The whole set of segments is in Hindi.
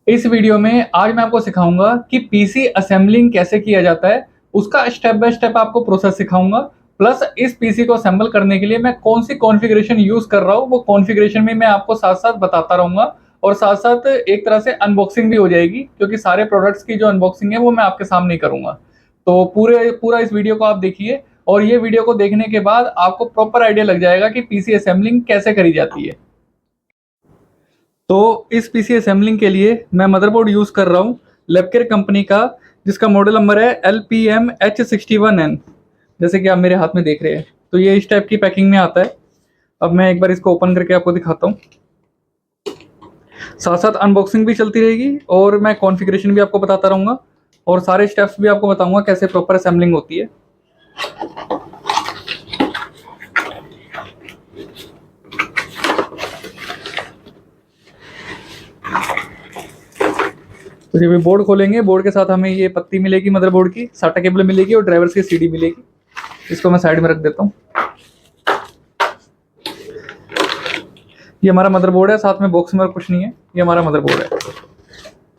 इस वीडियो में आज मैं आपको सिखाऊंगा कि पीसी असेंबलिंग कैसे किया जाता है। उसका स्टेप बाय स्टेप आपको प्रोसेस सिखाऊंगा। प्लस इस पीसी को असेंबल करने के लिए मैं कौन सी कॉन्फ़िगरेशन यूज कर रहा हूँ वो कॉन्फ़िगरेशन भी मैं आपको साथ साथ बताता रहूंगा। और साथ साथ एक तरह से अनबॉक्सिंग भी हो जाएगी, क्योंकि सारे प्रोडक्ट्स की जो अनबॉक्सिंग है वो मैं आपके सामने ही करूंगा। तो पूरा इस वीडियो को आप देखिए, और ये वीडियो को देखने के बाद आपको प्रॉपर आइडिया लग जाएगा कि पीसी असेंबलिंग कैसे करी जाती है। तो इस पीसी असेंबलिंग के लिए मैं मदरबोर्ड यूज़ कर रहा हूँ लेपकेर कंपनी का, जिसका मॉडल नंबर है LPM-H61N, जैसे कि आप मेरे हाथ में देख रहे हैं। तो ये इस टाइप की पैकिंग में आता है। अब मैं एक बार इसको ओपन करके आपको दिखाता हूँ। साथ साथ अनबॉक्सिंग भी चलती रहेगी और मैं कॉन्फ़िगरेशन भी आपको बताता रहूँगा, और सारे स्टेप्स भी आपको बताऊँगा कैसे प्रॉपर असेंबलिंग होती है। तो जब ये बोर्ड खोलेंगे, बोर्ड के साथ हमें ये पत्ती मिलेगी मदरबोर्ड की, साटा केबल मिलेगी और ड्राइवर्स की सीडी मिलेगी। इसको मैं साइड में रख देता हूँ। ये हमारा मदरबोर्ड है, साथ में बॉक्स में और कुछ नहीं है, ये हमारा मदरबोर्ड है।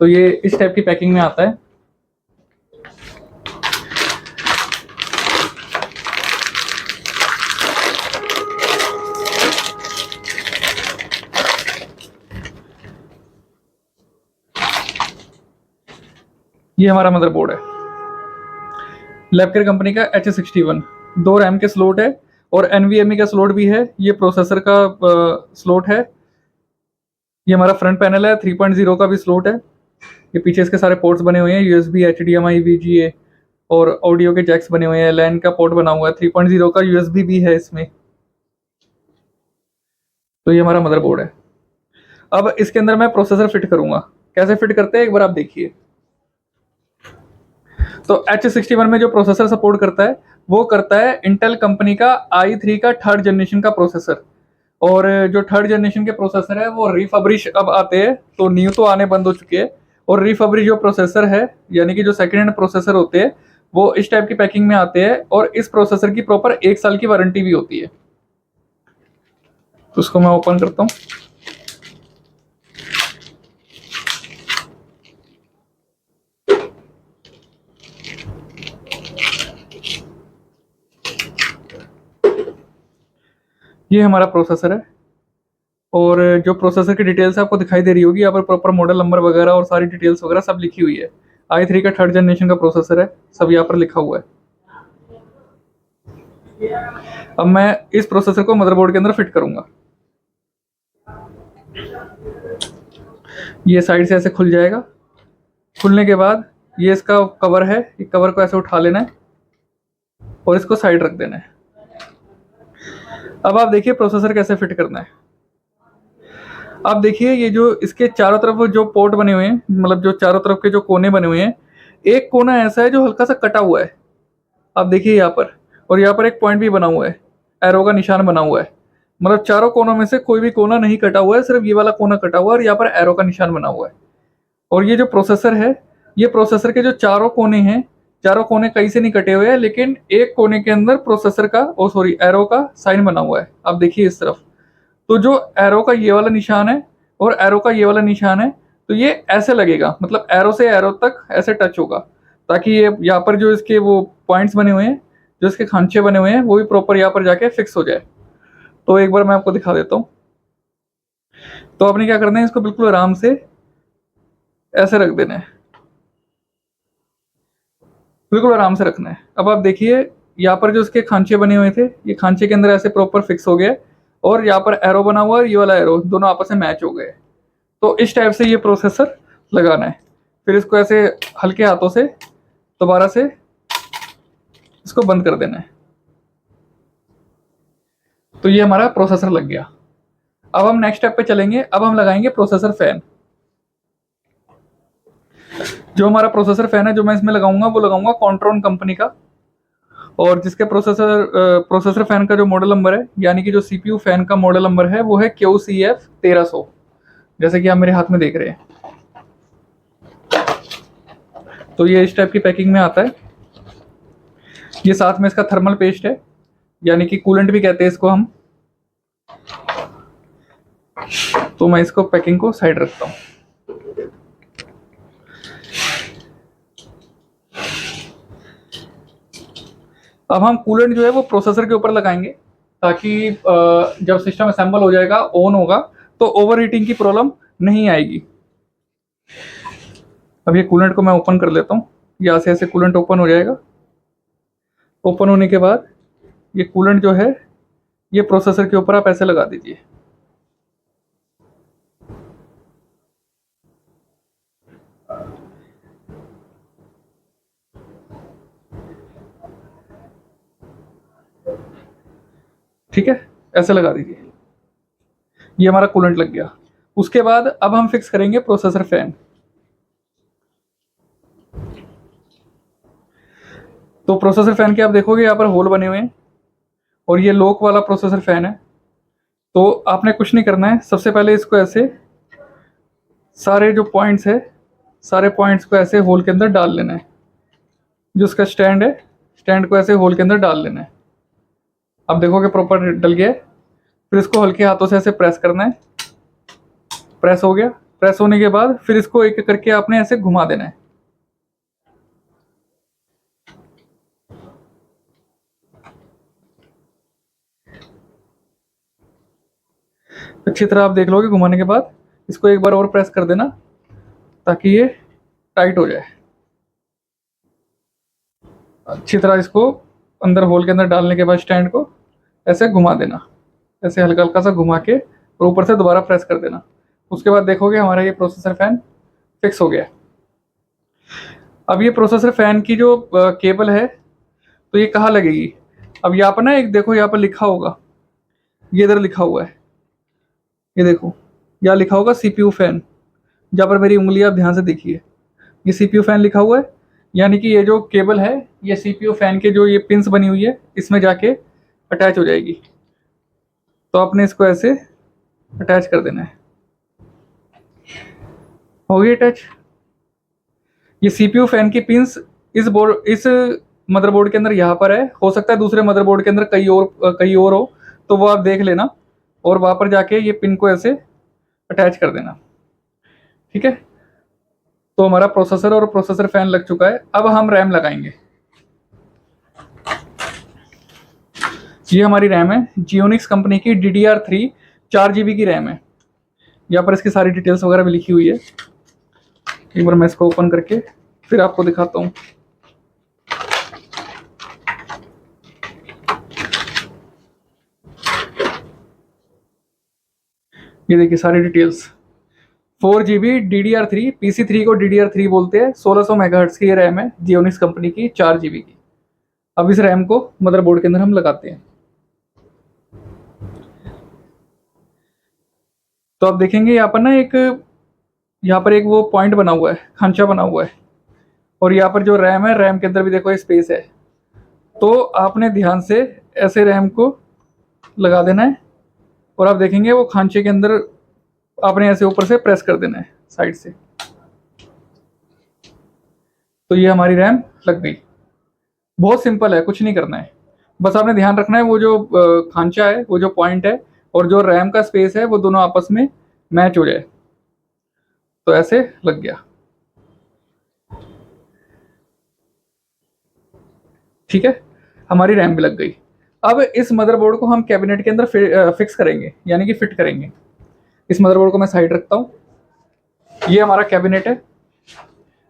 तो ये इस टाइप की पैकिंग में आता है। ये हमारा मदरबोर्ड है लैपकेर कंपनी का H61। 2 रैम के स्लॉट है और NVMe का स्लॉट भी है। ये प्रोसेसर का स्लॉट है। ये हमारा फ्रंट पैनल है, 3.0 का भी स्लॉट है। ये पीछे इसके सारे पोर्ट्स बने हुए हैं, USB, HDMI, VGA और ऑडियो के जैक्स बने हुए हैं। लैन का पोर्ट बना हुआ है, 3.0 का USB भी है इसमें। तो ये हमारा मदरबोर्ड है। अब इसके अंदर मैं प्रोसेसर फिट करूंगा। कैसे फिट करते हैं एक बार आप देखिए। तो H61 में जो प्रोसेसर सपोर्ट करता है वो करता है इंटेल कंपनी का i3 का 3rd जनरेशन का प्रोसेसर। और जो 3rd जनरेशन के प्रोसेसर है वो रिफब्रिश अब आते हैं, तो न्यू तो आने बंद हो चुके हैं। और रिफब्रिश जो प्रोसेसर है, यानी कि जो सेकंड हैंड प्रोसेसर होते हैं, वो इस टाइप की पैकिंग में आते हैं और इस प्रोसेसर की प्रॉपर 1 साल की वारंटी भी होती है। तो उसको मैं ओपन करता हूँ। ये हमारा प्रोसेसर है और जो प्रोसेसर की डिटेल्स आपको दिखाई दे रही होगी, यहाँ पर प्रॉपर मॉडल नंबर वगैरह और सारी डिटेल्स वगैरह सब लिखी हुई है। i3 का 3rd जनरेशन का प्रोसेसर है, सब यहाँ पर लिखा हुआ है। अब मैं इस प्रोसेसर को मदरबोर्ड के अंदर फिट करूंगा। ये साइड से ऐसे खुल जाएगा। खुलने के बाद ये इसका कवर है, ये कवर को ऐसे उठा लेना है और इसको साइड रख देना है। अब आप देखिए प्रोसेसर कैसे फिट करना है। आप देखिए ये जो इसके चारों तरफ जो पोर्ट बने हुए हैं, मतलब जो चारों तरफ के जो कोने बने हुए हैं, एक कोना ऐसा है जो हल्का सा कटा हुआ है। आप देखिए यहाँ पर, और यहाँ पर एक पॉइंट भी बना हुआ है, एरो का निशान बना हुआ है। मतलब चारों कोनों में से कोई भी कोना नहीं कटा हुआ है, सिर्फ ये वाला कोना कटा हुआ है और यहाँ पर एरो का निशान बना हुआ है। और ये जो प्रोसेसर है, ये प्रोसेसर के जो चारों कोने हैं, चारों कोने कहीं से नहीं कटे हुए हैं, लेकिन एक कोने के अंदर प्रोसेसर का एरो का साइन बना हुआ है। आप देखिए इस तरफ, तो जो एरो का ये वाला निशान है और एरो का ये वाला निशान है, तो ये ऐसे लगेगा, मतलब एरो से एरो तक ऐसे टच होगा, ताकि ये यहाँ पर जो इसके वो पॉइंट्स बने हुए हैं, जो इसके खांचे बने हुए हैं, वो भी प्रॉपर यहाँ पर जाके फिक्स हो जाए। तो एक बार मैं आपको दिखा देता हूँ। तो आपने क्या करना है, इसको बिल्कुल आराम से ऐसे रख देना है, बिल्कुल आराम से रखना है। अब आप देखिए यहाँ पर जो इसके खांचे बने हुए थे, ये खांचे के अंदर ऐसे प्रॉपर फिक्स हो गए, और यहाँ पर एरो बना हुआ है, ये वाला एरो दोनों आपस में मैच हो गए। तो इस टाइप से ये प्रोसेसर लगाना है। फिर इसको ऐसे हल्के हाथों से दोबारा से इसको बंद कर देना है। तो ये हमारा प्रोसेसर लग गया। अब हम नेक्स्ट स्टेप पे चलेंगे। अब हम लगाएंगे प्रोसेसर फैन। जो हमारा प्रोसेसर फैन है, जो मैं इसमें लगाऊंगा, वो लगाऊंगा कॉन्ट्रॉन कंपनी का, और जिसके प्रोसेसर फैन का जो मॉडल नंबर है, यानी कि जो सीपीयू फैन का मॉडल नंबर है, वो है QCF1300, जैसे कि आप मेरे हाथ में देख रहे हैं। तो ये इस टाइप की पैकिंग में आता है। ये साथ में इसका थर्मल पेस्ट है, यानी कि कूलेंट भी कहते हैं इसको हम। तो मैं इसको पैकिंग को साइड रखता हूँ। अब हम कूलेंट जो है वो प्रोसेसर के ऊपर लगाएंगे, ताकि जब सिस्टम असेंबल हो जाएगा, ऑन होगा, तो ओवर हीटिंग की प्रॉब्लम नहीं आएगी। अब ये कूलेंट को मैं ओपन कर लेता हूँ। यहाँ से ऐसे कूलेंट ओपन हो जाएगा। ओपन होने के बाद ये कूलेंट जो है ये प्रोसेसर के ऊपर आप ऐसे लगा दीजिए। ठीक है, ऐसे लगा दीजिए। ये हमारा कूलेंट लग गया। उसके बाद अब हम फिक्स करेंगे प्रोसेसर फैन। तो प्रोसेसर फैन के आप देखोगे यहाँ पर होल बने हुए हैं और ये लॉक वाला प्रोसेसर फैन है। तो आपने कुछ नहीं करना है, सबसे पहले इसको ऐसे सारे जो पॉइंट्स है, सारे पॉइंट्स को ऐसे होल के अंदर डाल लेना है। जो उसका स्टैंड है, स्टैंड को ऐसे होल के अंदर डाल लेना है। आप देखोगे प्रॉपर डल गया है। फिर इसको हल्के हाथों से ऐसे प्रेस करना है। प्रेस हो गया। प्रेस होने के बाद फिर इसको एक एक करके आपने ऐसे घुमा देना है। अच्छी तरह आप देख लोगे। घुमाने के बाद इसको एक बार और प्रेस कर देना ताकि ये टाइट हो जाए। अच्छी तरह इसको अंदर होल के अंदर डालने के बाद स्टैंड को ऐसे घुमा देना, ऐसे हल्का हल्का सा घुमा के और ऊपर से दोबारा प्रेस कर देना। उसके बाद देखोगे हमारा ये प्रोसेसर फैन फिक्स हो गया है। अब ये प्रोसेसर फैन की जो केबल है तो ये कहाँ लगेगी? अब यहाँ पर ना एक देखो, यहाँ पर लिखा होगा, ये इधर लिखा हुआ है, ये देखो यहाँ लिखा होगा सीपीयू फैन। जहाँ पर मेरी उंगली आप ध्यान से देखिए, ये सीपीयू फैन लिखा हुआ है। यानी कि ये जो केबल है ये सीपीयू फैन के जो ये पिंस बनी हुई है इसमें जाके अटैच हो जाएगी। तो आपने इसको ऐसे अटैच कर देना है। हो गई अटैच। ये सीपीयू फैन की पिंस इस मदरबोर्ड के अंदर यहाँ पर है। हो सकता है दूसरे मदरबोर्ड के अंदर कहीं और हो, तो वो आप देख लेना और वहाँ पर जाके ये पिन को ऐसे अटैच कर देना। ठीक है, तो हमारा प्रोसेसर और प्रोसेसर फैन लग चुका है। अब हम रैम लगाएंगे। ये हमारी रैम है, जियोनिक्स कंपनी की DDR3 4 GB की रैम है। यहाँ पर इसकी सारी डिटेल्स वगैरह भी लिखी हुई है। एक बार मैं इसको ओपन करके फिर आपको दिखाता हूँ। ये देखिए सारी डिटेल्स। 4 GB DDR3, PC3 को DDR3 बोलते हैं। 1600 मेगाहर्ट्ज की ये रैम है, जियोनिक्स कंपनी की 4 GB की। अब इस रैम को मदरबोर्ड के अंदर हम लगाते हैं। तो आप देखेंगे यहाँ पर ना एक वो पॉइंट बना हुआ है, खांचा बना हुआ है। और यहाँ पर जो रैम है, रैम के अंदर भी देखो स्पेस है। तो आपने ध्यान से ऐसे रैम को लगा देना है और आप देखेंगे वो खांचे के अंदर आपने ऐसे ऊपर से प्रेस कर देना है साइड से। तो ये हमारी रैम लग गई। बहुत सिंपल है, कुछ नहीं करना है। बस आपने ध्यान रखना है वो जो खांचा है, वो जो पॉइंट है और जो रैम का स्पेस है वो दोनों आपस में मैच हो जाए। तो ऐसे लग गया। ठीक है, हमारी रैम भी लग गई। अब इस मदरबोर्ड को हम कैबिनेट के अंदर फिक्स करेंगे, यानी कि फिट करेंगे। इस मदरबोर्ड को मैं साइड रखता हूँ। ये हमारा कैबिनेट है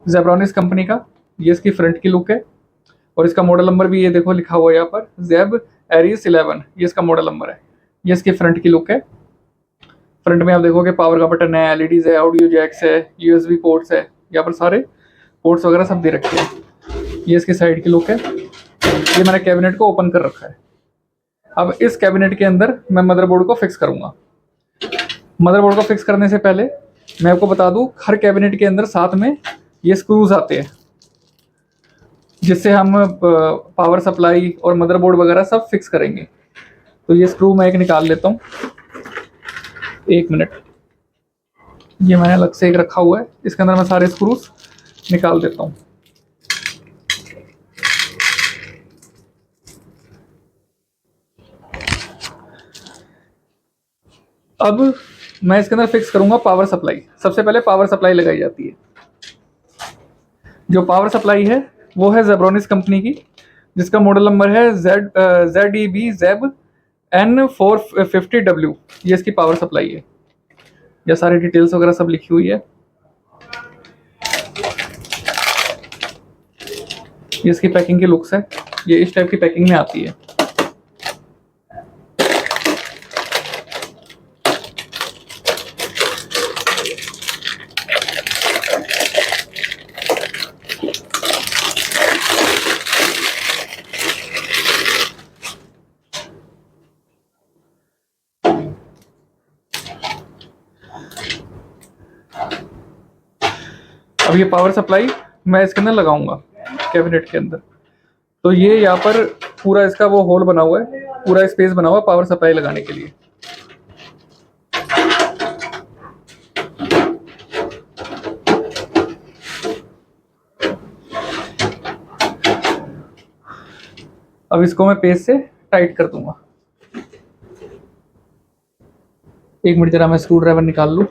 जेब्रॉनिक्स कंपनी का। ये इसकी फ्रंट की लुक है और इसका मॉडल नंबर भी ये देखो लिखा हुआ है यहाँ पर, जेब एरीज 11, ये इसका मॉडल नंबर है। ये इसकी फ्रंट की लुक है। फ्रंट में आप देखोगे पावर का बटन है, एलईडीज है, ऑडियो जैक्स है, यूएसबी पोर्ट्स है, यहाँ पर सारे पोर्ट्स वगैरह सब दे रखे हैं। ये इसकी साइड की लुक है। ये मैंने कैबिनेट को ओपन कर रखा है। अब इस कैबिनेट के अंदर मैं मदरबोर्ड को फिक्स करूंगा। मदरबोर्ड को फिक्स करने से पहले मैं आपको बता दूं, हर कैबिनेट के अंदर साथ में ये स्क्रूज आते हैं, जिससे हम पावर सप्लाई और मदरबोर्ड वगैरह सब फिक्स करेंगे। तो ये स्क्रू मैं एक निकाल लेता हूँ, 1 मिनट। ये मैंने अलग से एक रखा हुआ है, इसके अंदर मैं सारे स्क्रूज निकाल देता हूँ। अब मैं इसके अंदर फिक्स करूंगा पावर सप्लाई। सबसे पहले पावर सप्लाई लगाई जाती है। जो पावर सप्लाई है वो है जेब्रॉनिक्स कंपनी की जिसका मॉडल नंबर है ZEB-ZEB-N450W। ये इसकी पावर सप्लाई है। ये सारी डिटेल्स वगैरह सब लिखी हुई है। ये इसकी पैकिंग की लुक्स है। ये इस टाइप की पैकिंग में आती है। अब ये पावर सप्लाई मैं इसके अंदर लगाऊंगा कैबिनेट के अंदर। तो ये यहाँ पर पूरा इसका वो होल बना हुआ है, पूरा स्पेस बना हुआ है पावर सप्लाई लगाने के लिए। अब इसको मैं पेस्ट से टाइट कर दूंगा। एक मिनट जरा मैं स्क्रू ड्राइवर निकाल लूं।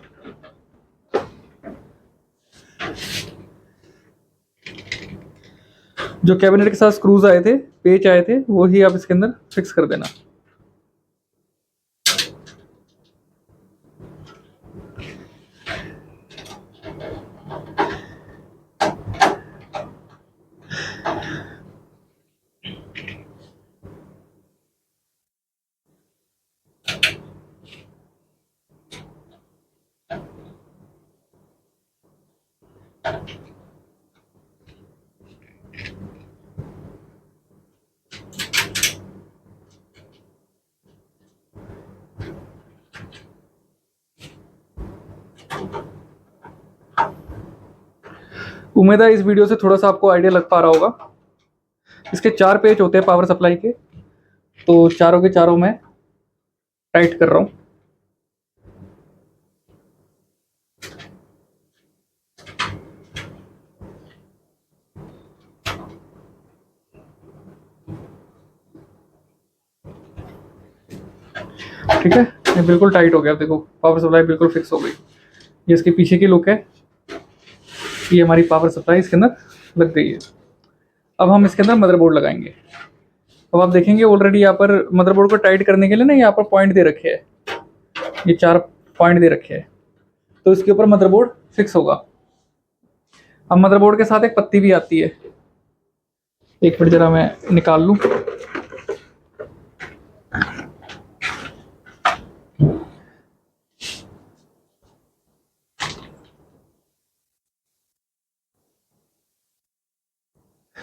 जो कैबिनेट के साथ स्क्रूज आए थे, पेच आए थे, वो ही आप इसके अंदर फिक्स कर देना। उम्मीद है इस वीडियो से थोड़ा सा आपको आइडिया लग पा रहा होगा। इसके 4 पेच होते हैं पावर सप्लाई के, तो चारों के चारों मैं टाइट कर रहा हूँ। ठीक है, ये बिल्कुल टाइट हो गया। देखो पावर सप्लाई बिल्कुल फिक्स हो गई। ये इसके पीछे की लुक है। ये हमारी पावर सप्लाई इसके अंदर लग गई है। अब हम इसके अंदर मदरबोर्ड लगाएंगे। अब आप देखेंगे ऑलरेडी यहाँ पर मदरबोर्ड को टाइट करने के लिए ना यहाँ पर पॉइंट दे रखे हैं, ये 4 पॉइंट दे रखे हैं, तो इसके ऊपर मदरबोर्ड फिक्स होगा। अब मदरबोर्ड के साथ एक पत्ती भी आती है। एक मिनट जरा मैं निकाल लूँ।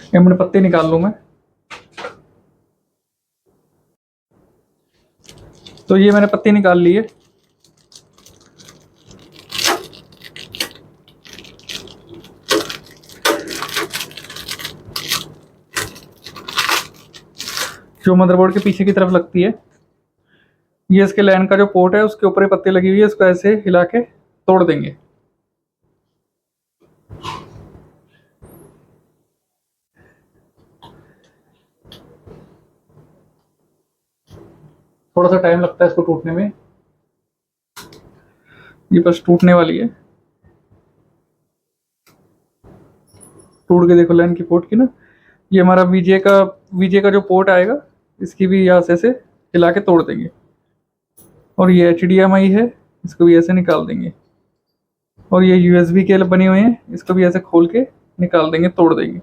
एक मिनट पत्ती निकाल लूँ मैं। तो ये मैंने पत्ती निकाल ली है। जो मदरबोर्ड के पीछे की तरफ लगती है, ये इसके लैन का जो पोर्ट है उसके ऊपर ही पत्ती लगी हुई है। इसको ऐसे हिला के तोड़ देंगे। थोड़ा सा टाइम लगता है इसको टूटने में। ये बस टूटने वाली है। टूट के देखो लैन की पोर्ट की ना। ये हमारा वीजे का जो पोर्ट आएगा, इसकी भी यहाँ से ऐसे हिला के तोड़ देंगे। और ये HDMI है, इसको भी ऐसे निकाल देंगे। और ये USB केबल बनी हुई है, इसको भी ऐसे खोल के निकाल देंगे, तोड़ देंगे।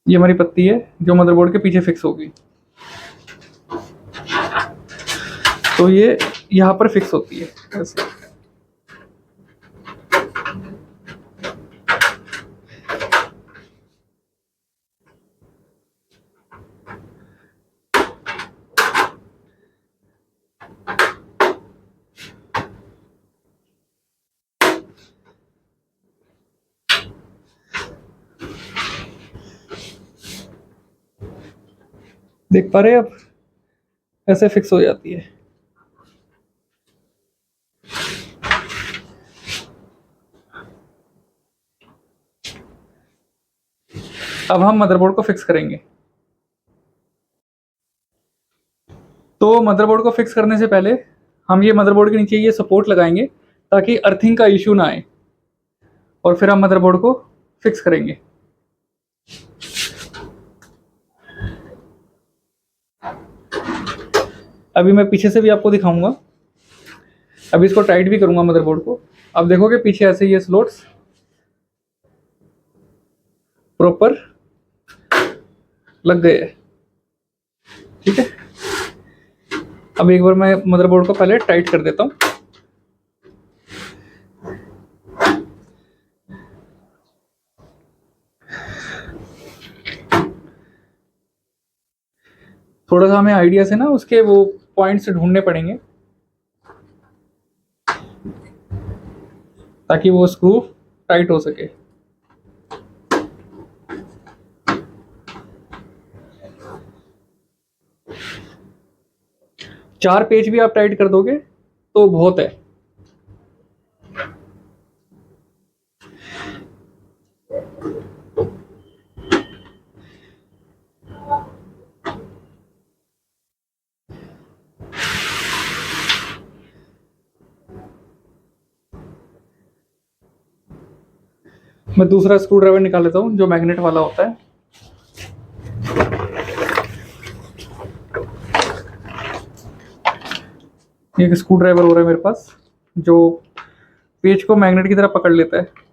ये हमारी पत्ती है जो मदरबोर्ड के पीछे फिक्स होगी। तो ये यहाँ पर फिक्स होती है ऐसे। देख पा रहे हैं आप, ऐसे फिक्स हो जाती है। अब हम मदरबोर्ड को फिक्स करेंगे। तो मदरबोर्ड को फिक्स करने से पहले हम ये मदरबोर्ड के नीचे ये सपोर्ट लगाएंगे ताकि अर्थिंग का इश्यू ना आए। और फिर हम मदरबोर्ड को फिक्स करेंगे। अभी मैं पीछे से भी आपको दिखाऊंगा। अभी इसको टाइट भी करूंगा मदरबोर्ड को। अब देखोगे पीछे ऐसे ये स्लॉट्स प्रॉपर लग गए हैं। ठीक है, अब एक बार मैं मदरबोर्ड को पहले टाइट कर देता हूँ। थोड़ा सा हमें आइडिया से ना उसके वो पॉइंट्स ढूंढने पड़ेंगे ताकि वो स्क्रू टाइट हो सके। चार पेज भी आप टाइट कर दोगे तो बहुत है। मैं दूसरा स्क्रू ड्राइवर निकाल लेता हूँ जो मैग्नेट वाला होता है। एक स्क्रू ड्राइवर हो रहा है मेरे पास जो पेज को मैग्नेट की तरह पकड़ लेता है।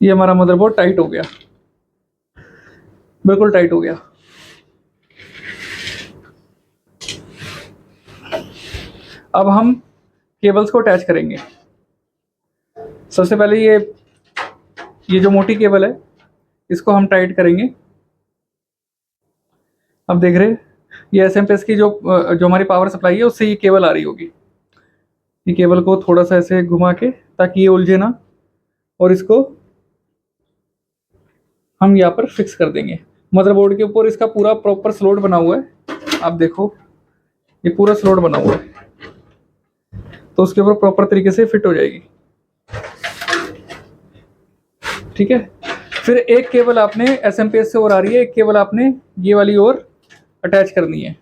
ये हमारा मदरबोर्ड टाइट हो गया, बिल्कुल टाइट हो गया। अब हम केबल्स को अटैच करेंगे। सबसे पहले ये जो मोटी केबल है इसको हम टाइट करेंगे। अब देख रहे हैं ये एसएमपीएस की जो हमारी पावर सप्लाई है उससे ये केबल आ रही होगी। ये केबल को थोड़ा सा ऐसे घुमा के ताकि ये उलझे ना, और इसको हम यहाँ पर फिक्स कर देंगे। मदरबोर्ड के ऊपर इसका पूरा प्रॉपर स्लॉट बना हुआ है। आप देखो ये पूरा स्लॉट बना हुआ है तो उसके ऊपर प्रॉपर तरीके से फिट हो जाएगी। ठीक है, फिर एक केबल आपने एसएमपीएस से और आ रही है, एक केबल आपने ये वाली और अटैच करनी है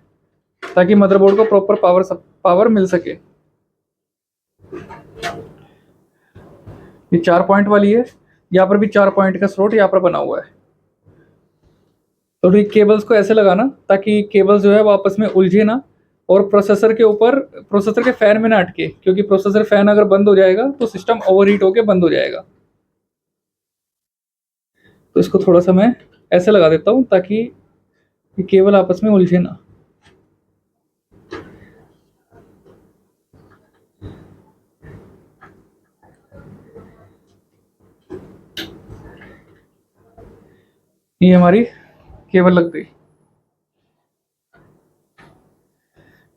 ताकि मदरबोर्ड को प्रॉपर पावर मिल सके। ये 4 पॉइंट वाली है, यहाँ पर भी 4 पॉइंट का स्लॉट यहाँ पर बना हुआ है। तो ठीक केबल्स को ऐसे लगाना ताकि केबल्स जो है वो आपस में उलझे ना, और प्रोसेसर के फैन में ना अटके, क्योंकि प्रोसेसर फैन अगर बंद हो जाएगा तो सिस्टम ओवरहीट होकर बंद हो जाएगा। तो इसको थोड़ा सा मैं ऐसे लगा देता हूँ ताकि ये केबल आपस में उलझे ना। ये हमारी केबल लग गई।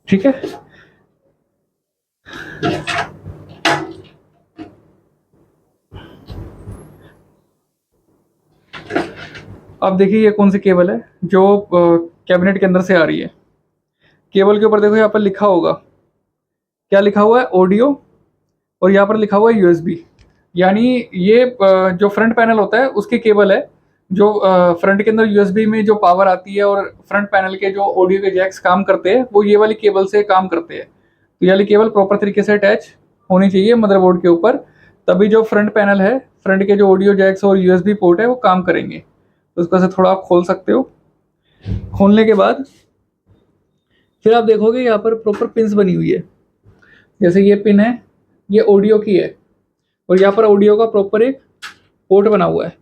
ठीक है, अब देखिए ये कौन सी केबल है जो कैबिनेट के अंदर से आ रही है। केबल के ऊपर देखो यहाँ पर लिखा होगा, क्या लिखा हुआ है, ऑडियो, और यहाँ पर लिखा हुआ है यूएसबी। यानी ये जो फ्रंट पैनल होता है उसकी केबल है, जो फ्रंट के अंदर यूएसबी में जो पावर आती है और फ्रंट पैनल के जो ऑडियो के जैक्स काम करते हैं वो ये वाली केबल से काम करते हैं। तो ये वाली केबल प्रॉपर तरीके से अटैच होनी चाहिए मदरबोर्ड के ऊपर, तभी जो फ्रंट पैनल है, फ्रंट के जो ऑडियो जैक्स और यूएसबी पोर्ट है वो काम करेंगे। तो उसको से थोड़ा आप खोल सकते हो। खोलने के बाद फिर आप देखोगे यहाँ पर प्रॉपर पिन्स बनी हुई है। जैसे ये पिन है, ये ऑडियो की है, और यहाँ पर ऑडियो का प्रॉपर एक पोर्ट बना हुआ है।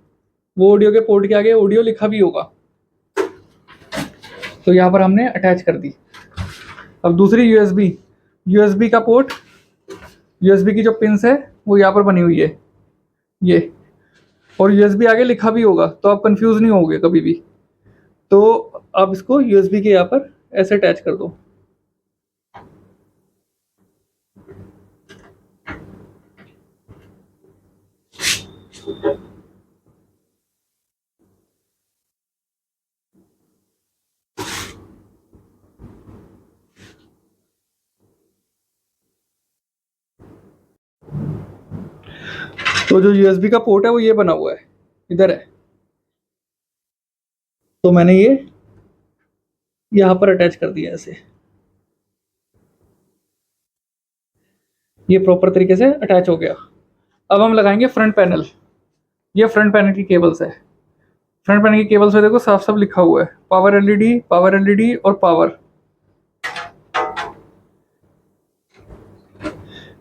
वो ऑडियो के पोर्ट के आगे ऑडियो लिखा भी होगा, तो यहाँ पर हमने अटैच कर दी। अब दूसरी यूएसबी का पोर्ट, यूएसबी की जो पिन्स है वो यहाँ पर बनी हुई है ये, और यूएसबी आगे लिखा भी होगा तो आप कंफ्यूज नहीं होगे कभी भी। तो आप इसको यूएसबी के यहाँ पर ऐसे अटैच कर दो। तो जो यूएसबी का पोर्ट है वो ये बना हुआ है, इधर है। तो मैंने ये यहाँ पर अटैच कर दिया ऐसे, ये प्रॉपर तरीके से अटैच हो गया। अब हम लगाएंगे फ्रंट पैनल। ये फ्रंट पैनल की केबल्स है। फ्रंट पैनल की केबल्स में देखो साफ साफ लिखा हुआ है पावर एलईडी, पावर एलईडी और पावर।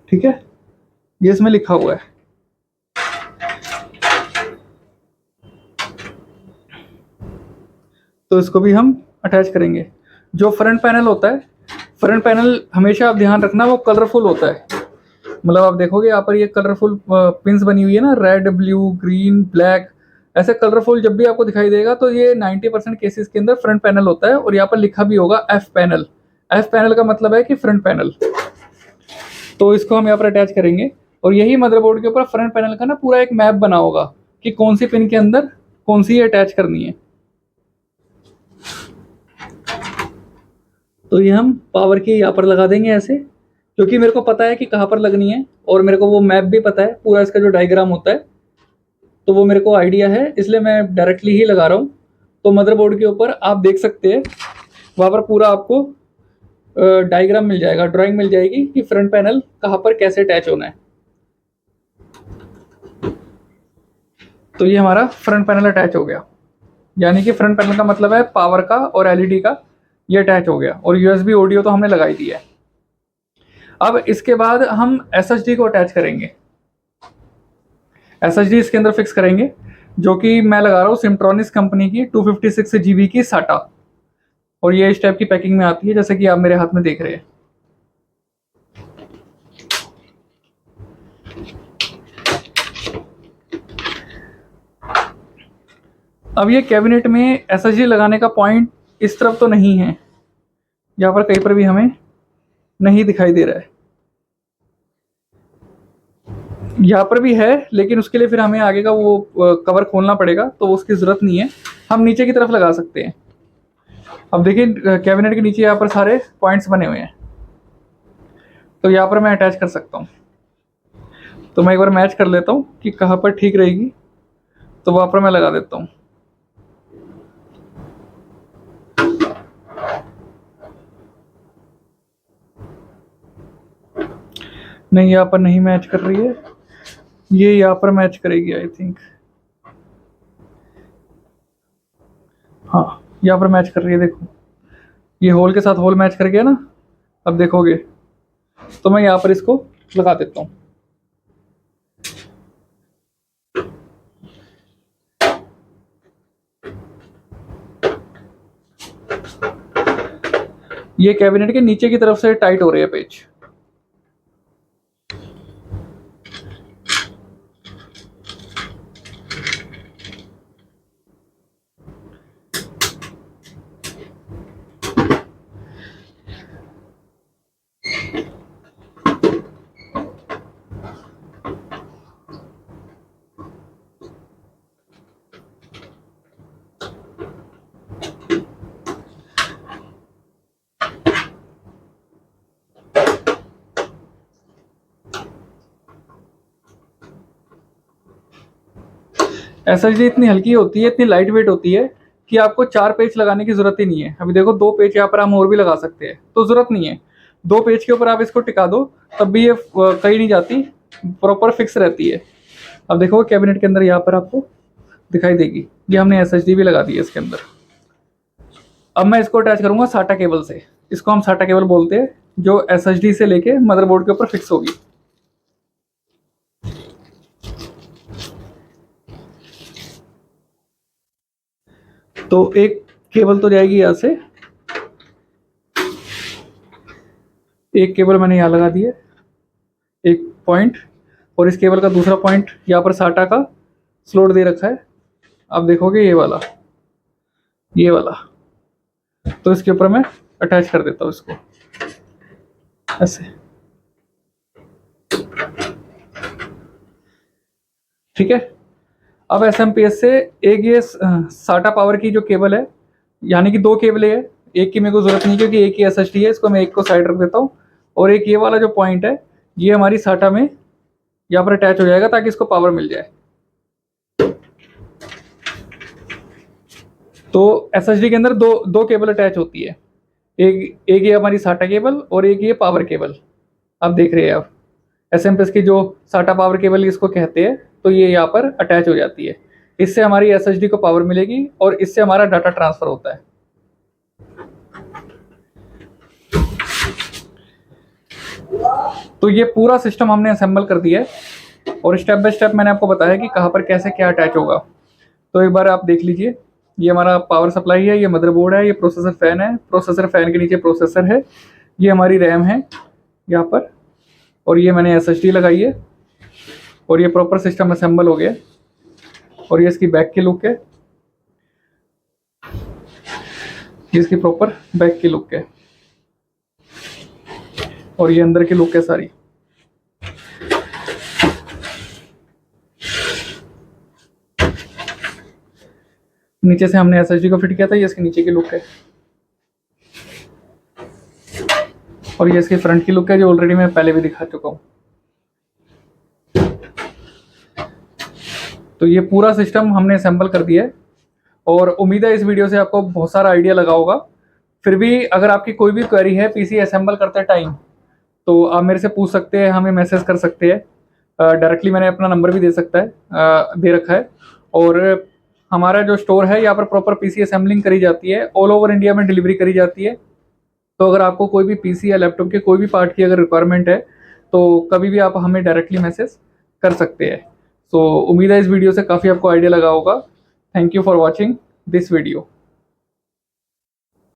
ठीक है, ये इसमें लिखा हुआ है। तो इसको भी हम अटैच करेंगे। जो फ्रंट पैनल होता है, फ्रंट पैनल हमेशा आप ध्यान रखना वो कलरफुल होता है। मतलब आप देखोगे यहाँ पर ये कलरफुल पिंस बनी हुई है ना, रेड, ब्लू, ग्रीन, ब्लैक, ऐसे कलरफुल जब भी आपको दिखाई देगा तो ये 90% केसेस के अंदर फ्रंट पैनल होता है। और यहाँ पर लिखा भी होगा एफ पैनल। एफ पैनल का मतलब है कि फ्रंट पैनल। तो इसको हम यहाँ पर अटैच करेंगे और यही मदरबोर्ड के ऊपर फ्रंट पैनल का ना पूरा एक मैप बना होगा कि कौन सी पिन के अंदर कौन सी अटैच करनी है। तो ये हम पावर की यहाँ पर लगा देंगे ऐसे, क्योंकि मेरे को पता है कि कहाँ पर लगनी है और मेरे को वो मैप भी पता है पूरा, इसका जो डायग्राम होता है तो वो मेरे को आइडिया है, इसलिए मैं डायरेक्टली ही लगा रहा हूँ। तो मदरबोर्ड के ऊपर आप देख सकते हैं वहाँ पर पूरा आपको डायग्राम मिल जाएगा, ड्राइंग मिल जाएगी कि फ्रंट पैनल कहाँ पर कैसे अटैच होना है। तो ये हमारा फ्रंट पैनल अटैच हो गया, यानी कि फ्रंट पैनल का मतलब है पावर का और एलईडी का, ये अटैच हो गया। और यूएसबी ऑडियो तो हमने लगाई दी है। अब इसके बाद हम एसएसडी को अटैच करेंगे। एसएसडी इसके अंदर फिक्स करेंगे, जो कि मैं लगा रहा हूँ सिम्ट्रॉनिक्स कंपनी की 256 जीबी की साटा। और ये इस टाइप की पैकिंग में आती है जैसे कि आप मेरे हाथ में देख रहे हैं। अब ये कैबिनेट में एसएसडी लगाने का पॉइंट इस तरफ तो नहीं है, यहाँ पर कहीं पर भी हमें नहीं दिखाई दे रहा है। यहाँ पर भी है, लेकिन उसके लिए फिर हमें आगे का वो कवर खोलना पड़ेगा, तो उसकी ज़रूरत नहीं है। हम नीचे की तरफ लगा सकते हैं। अब देखिए कैबिनेट के नीचे यहाँ पर सारे पॉइंट्स बने हुए हैं, तो यहाँ पर मैं अटैच कर सकता हूँ। तो मैं एक बार मैच कर लेता हूँ कि कहाँ पर ठीक रहेगी, तो वहाँ पर मैं लगा देता हूँ। नहीं, यहाँ पर नहीं मैच कर रही है, ये यहाँ पर मैच करेगी आई थिंक। हाँ, यहाँ पर मैच कर रही है, देखो ये होल के साथ होल मैच कर गया ना। अब देखोगे तो मैं यहाँ पर इसको लगा देता हूँ। ये कैबिनेट के नीचे की तरफ से टाइट हो रही है पेच। एसएसडी इतनी हल्की होती है, इतनी लाइट वेट होती है कि आपको 4 पेच लगाने की जरूरत ही नहीं है। अभी देखो 2 पेच यहाँ पर हम और भी लगा सकते हैं, तो जरूरत नहीं है। 2 पेच के ऊपर आप इसको टिका दो तब भी ये कहीं नहीं जाती, प्रॉपर फिक्स रहती है। अब देखो कैबिनेट के अंदर यहाँ पर आपको दिखाई देगी, ये हमने एसएसडी भी लगा दी है इसके अंदर। अब मैं इसको अटैच करूंगा साटा केबल से। इसको हम साटा केबल बोलते हैं, जो एसएसडी से लेके मदरबोर्ड के ऊपर फिक्स होगी। तो एक केबल तो जाएगी यहाँ से, एक केबल मैंने यहाँ लगा दी है, एक पॉइंट। और इस केबल का दूसरा पॉइंट यहाँ पर साटा का स्लॉट दे रखा है। आप देखोगे ये वाला, ये वाला। तो इसके ऊपर मैं अटैच कर देता हूँ इसको ऐसे। ठीक है, अब SMPS से एक ये SATA पावर की जो केबल है, यानी कि 2 केबल है, एक की मेरे को ज़रूरत नहीं क्योंकि एक ही SSD है, इसको मैं एक को साइड रख देता हूँ। और एक ये वाला जो पॉइंट है, ये हमारी SATA में यहाँ पर अटैच हो जाएगा ताकि इसको पावर मिल जाए। तो SSD के अंदर दो केबल अटैच होती है, एक ये हमारी SATA केबल और एक ये पावर केबल। आप देख रहे हैं आप SMPS की जो SATA पावर केबल इसको कहते हैं, तो ये यहाँ पर अटैच हो जाती है। इससे हमारी SSD को पावर मिलेगी और इससे हमारा डाटा ट्रांसफर होता है। तो ये पूरा सिस्टम हमने असेंबल कर दिया है और स्टेप बाय स्टेप मैंने आपको बताया कि कहाँ पर कैसे क्या अटैच होगा। तो एक बार आप देख लीजिए, ये हमारा पावर सप्लाई है, ये मदरबोर्ड है, ये प्रोसेसर फैन है, प्रोसेसर फैन के नीचे प्रोसेसर है, ये हमारी रैम है यहाँ पर, और ये मैंने SSD लगाई है और ये प्रॉपर सिस्टम असेंबल हो गया। और ये इसकी बैक की लुक है, ये इसकी प्रॉपर बैक की लुक है और ये अंदर की लुक है सारी। नीचे से हमने SSD को फिट किया था, ये इसके नीचे की लुक है और ये इसकी फ्रंट की लुक है जो ऑलरेडी मैं पहले भी दिखा चुका हूँ। तो ये पूरा सिस्टम हमने असेंबल कर दिया है और उम्मीद है इस वीडियो से आपको बहुत सारा आइडिया लगा होगा। फिर भी अगर आपकी कोई भी क्वेरी है PC असेंबल करते टाइम, तो आप मेरे से पूछ सकते हैं, हमें मैसेज कर सकते हैं डायरेक्टली। मैंने अपना नंबर भी दे रखा है। और हमारा जो स्टोर है यहाँ पर प्रॉपर PC असेंबलिंग करी जाती है, ऑल ओवर इंडिया में डिलीवरी करी जाती है। तो अगर आपको कोई भी PC या लैपटॉप के कोई भी पार्ट की अगर रिक्वायरमेंट है तो कभी भी आप हमें डायरेक्टली मैसेज कर सकते हैं। तो उम्मीद है इस वीडियो से काफ़ी आपको आइडिया लगा होगा। Thank you for watching this video.